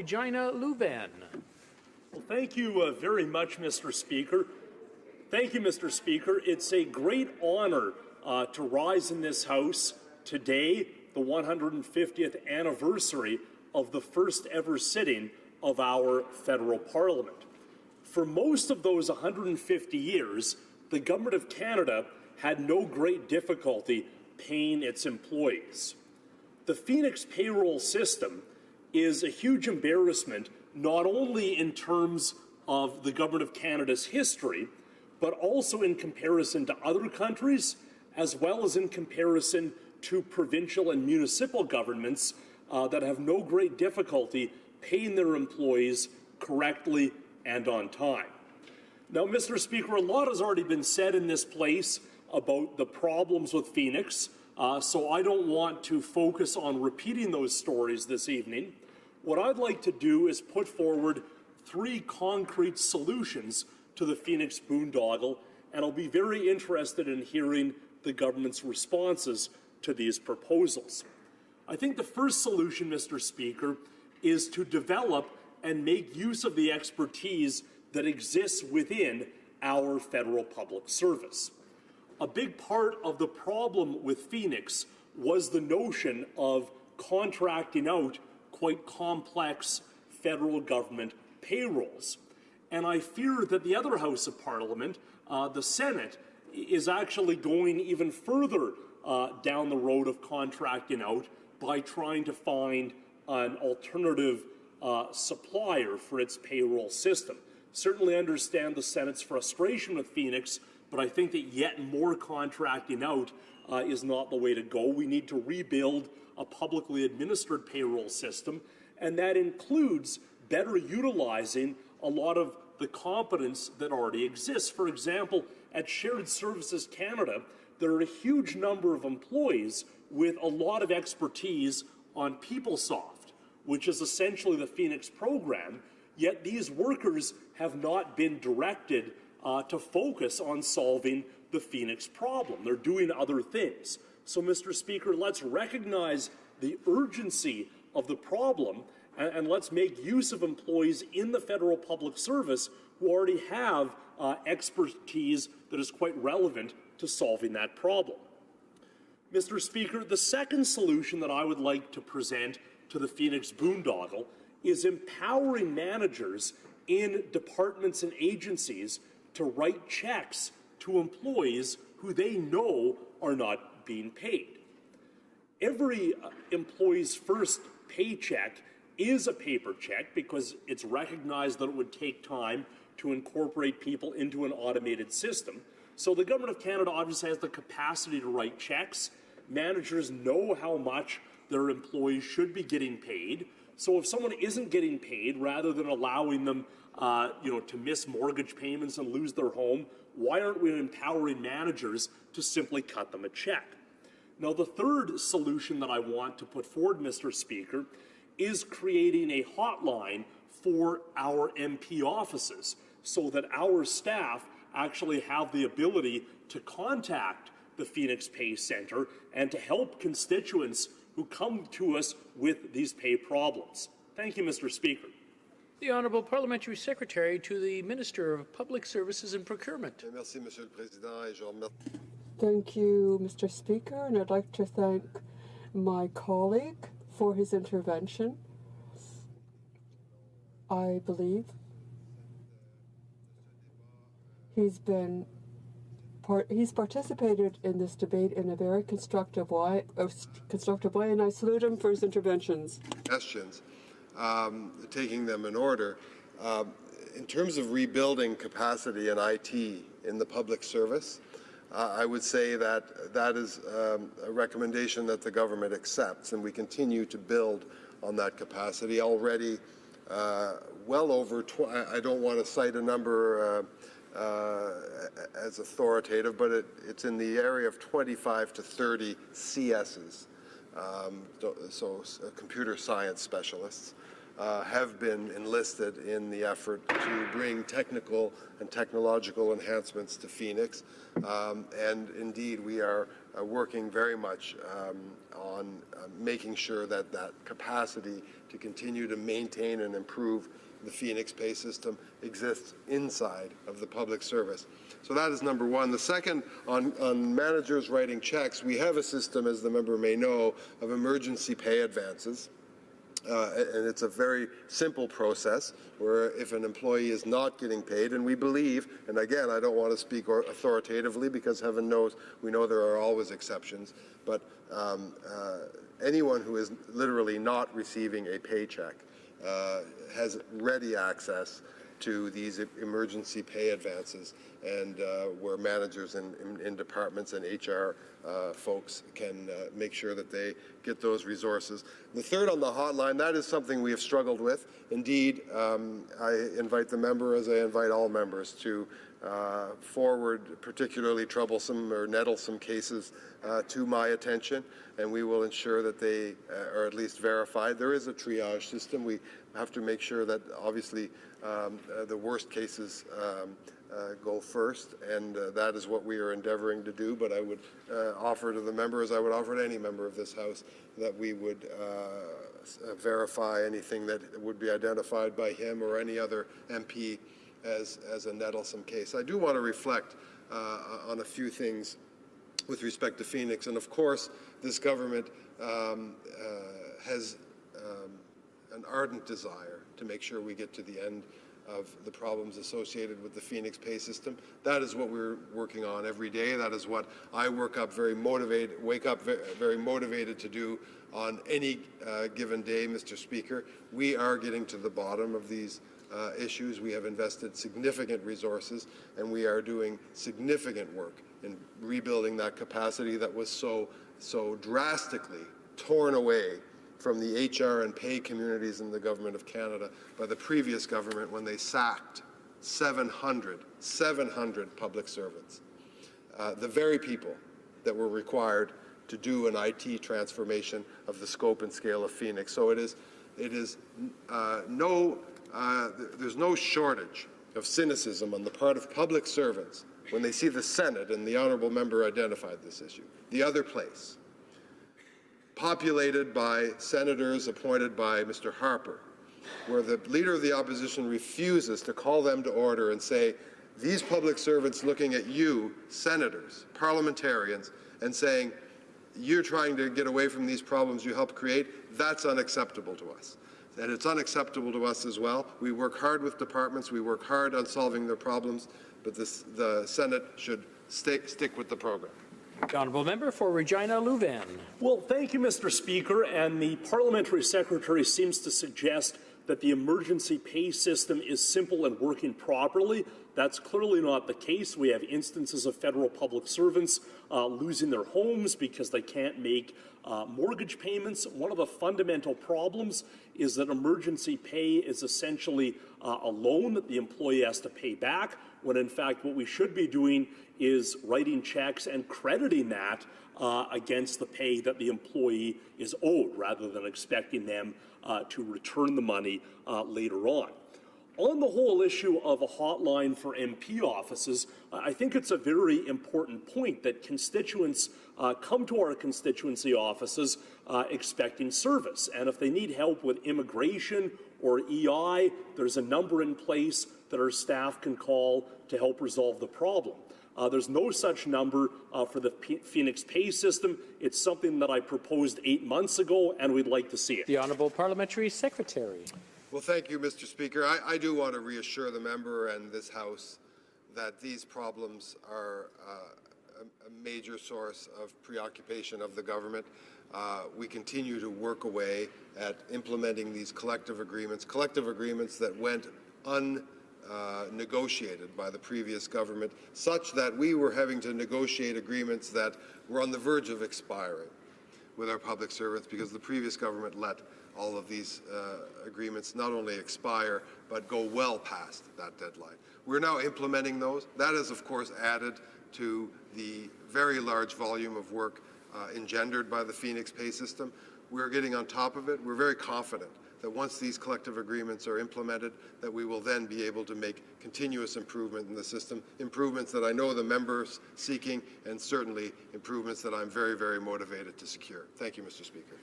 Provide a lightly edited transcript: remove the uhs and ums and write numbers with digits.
Regina, Lewvan. Well, thank you very much, Mr. Speaker. Thank you, Mr. Speaker. It's a great honor to rise in this House today, the 150th anniversary of the first ever sitting of our federal parliament. For most of those 150 years, the Government of Canada had no great difficulty paying its employees. The Phoenix payroll system is a huge embarrassment, not only in terms of the Government of Canada's history, but also in comparison to other countries, as well as in comparison to provincial and municipal governments that have no great difficulty paying their employees correctly and on time. Now, Mr. Speaker, a lot has already been said in this place about the problems with Phoenix, so I don't want to focus on repeating those stories this evening. What I'd like to do is put forward 3 concrete solutions to the Phoenix boondoggle, and I'll be very interested in hearing the government's responses to these proposals. I think the first solution, Mr. Speaker, is to develop and make use of the expertise that exists within our federal public service. A big part of the problem with Phoenix was the notion of contracting out quite complex federal government payrolls. And I fear that the other House of Parliament, the Senate, is actually going even further down the road of contracting out by trying to find an alternative supplier for its payroll system. Certainly understand the Senate's frustration with Phoenix, but I think that yet more contracting out is not the way to go. We need to rebuild a publicly administered payroll system, and that includes better utilizing a lot of the competence that already exists. For example, at Shared Services Canada, there are a huge number of employees with a lot of expertise on PeopleSoft, which is essentially the Phoenix program, yet these workers have not been directed to focus on solving the Phoenix problem. They're doing other things. So, Mr. Speaker, let's recognize the urgency of the problem, and let's make use of employees in the federal public service who already have expertise that is quite relevant to solving that problem. Mr. Speaker, the second solution that I would like to present to the Phoenix boondoggle is empowering managers in departments and agencies to write checks to employees who they know are not being paid. Every employee's first paycheck is a paper check because it's recognized that it would take time to incorporate people into an automated system. So the Government of Canada obviously has the capacity to write checks. Managers know how much their employees should be getting paid. So if someone isn't getting paid, rather than allowing them to miss mortgage payments and lose their home, why aren't we empowering managers to simply cut them a check? Now, the third solution that I want to put forward, Mr. Speaker, is creating a hotline for our MP offices so that our staff actually have the ability to contact the Phoenix Pay Centre and to help constituents who come to us with these pay problems. Thank you, Mr. Speaker. The Honourable Parliamentary Secretary to the Minister of Public Services and Procurement. Merci, Monsieur le Président, et je remercie. Thank you, Mr. Speaker, and I'd like to thank my colleague for his intervention. I believe he's participated in this debate in a very constructive way, and I salute him for his interventions. Questions, taking them in order. In terms of rebuilding capacity in IT in the public service, I would say that that is a recommendation that the government accepts, and we continue to build on that capacity. Already well over, I don't want to cite a number as authoritative, but it's in the area of 25 to 30 CSs, so computer science specialists, have been enlisted in the effort to bring technical and technological enhancements to Phoenix. And indeed, we are working very much on making sure that that capacity to continue to maintain and improve the Phoenix pay system exists inside of the public service. So that is number one. The second, on managers writing checks, we have a system, as the member may know, of emergency pay advances. And it's a very simple process where if an employee is not getting paid, and we believe, and again, I don't want to speak authoritatively because heaven knows we know there are always exceptions, but anyone who is literally not receiving a paycheck has ready access to these emergency pay advances, and where managers in departments and HR folks can make sure that they get those resources. The third on the hotline, that is something we have struggled with. Indeed, I invite the member, as I invite all members, to forward particularly troublesome or nettlesome cases to my attention, and we will ensure that they are at least verified. There is a triage system. We have to make sure that obviously the worst cases go first, and that is what we are endeavoring to do. But I would offer to the member, as I would offer to any member of this House, that we would verify anything that would be identified by him or any other MP as a nettlesome case. I do want to reflect on a few things with respect to Phoenix, and of course this government has an ardent desire to make sure we get to the end of the problems associated with the Phoenix pay system. That is what we're working on every day. That is what I wake up very motivated to do on any given day, Mr. Speaker. We are getting to the bottom of these issues. We have invested significant resources, and we are doing significant work in rebuilding that capacity that was so drastically torn away from the HR and pay communities in the Government of Canada by the previous government when they sacked 700 public servants, the very people that were required to do an IT transformation of the scope and scale of Phoenix. So there's no shortage of cynicism on the part of public servants when they see the Senate, and the honourable member identified this issue, the other place, populated by senators appointed by Mr. Harper, where the Leader of the Opposition refuses to call them to order and say, these public servants looking at you, senators, parliamentarians, and saying, you're trying to get away from these problems you helped create, that's unacceptable to us. And it's unacceptable to us as well. We work hard with departments, we work hard on solving their problems, but the Senate should stick with the program. The honourable member for Regina, Lewvan. Well, thank you, Mr. Speaker. And the parliamentary secretary seems to suggest that the emergency pay system is simple and working properly. That's clearly not the case. We have instances of federal public servants losing their homes because they can't make mortgage payments. One of the fundamental problems is that emergency pay is essentially a loan that the employee has to pay back, when in fact what we should be doing is writing checks and crediting that against the pay that the employee is owed, rather than expecting them to return the money later on. On the whole issue of a hotline for MP offices, I think it's a very important point that constituents come to our constituency offices expecting service. And if they need help with immigration or EI, there's a number in place that our staff can call to help resolve the problem. There's no such number for the Phoenix pay system. It's something that I proposed 8 months ago, and we'd like to see it. The honourable parliamentary secretary. Well, thank you, Mr. Speaker. I do want to reassure the member and this House that these problems are a major source of preoccupation of the government. We continue to work away at implementing these collective agreements that went negotiated by the previous government, such that we were having to negotiate agreements that were on the verge of expiring with our public servants because the previous government let all of these agreements not only expire, but go well past that deadline. We're now implementing those. That is, of course, added to the very large volume of work engendered by the Phoenix pay system. We're getting on top of it. We're very confident that once these collective agreements are implemented, that we will then be able to make continuous improvement in the system, improvements that I know the members seeking, and certainly improvements that I'm very, very motivated to secure. Thank you, Mr. Speaker.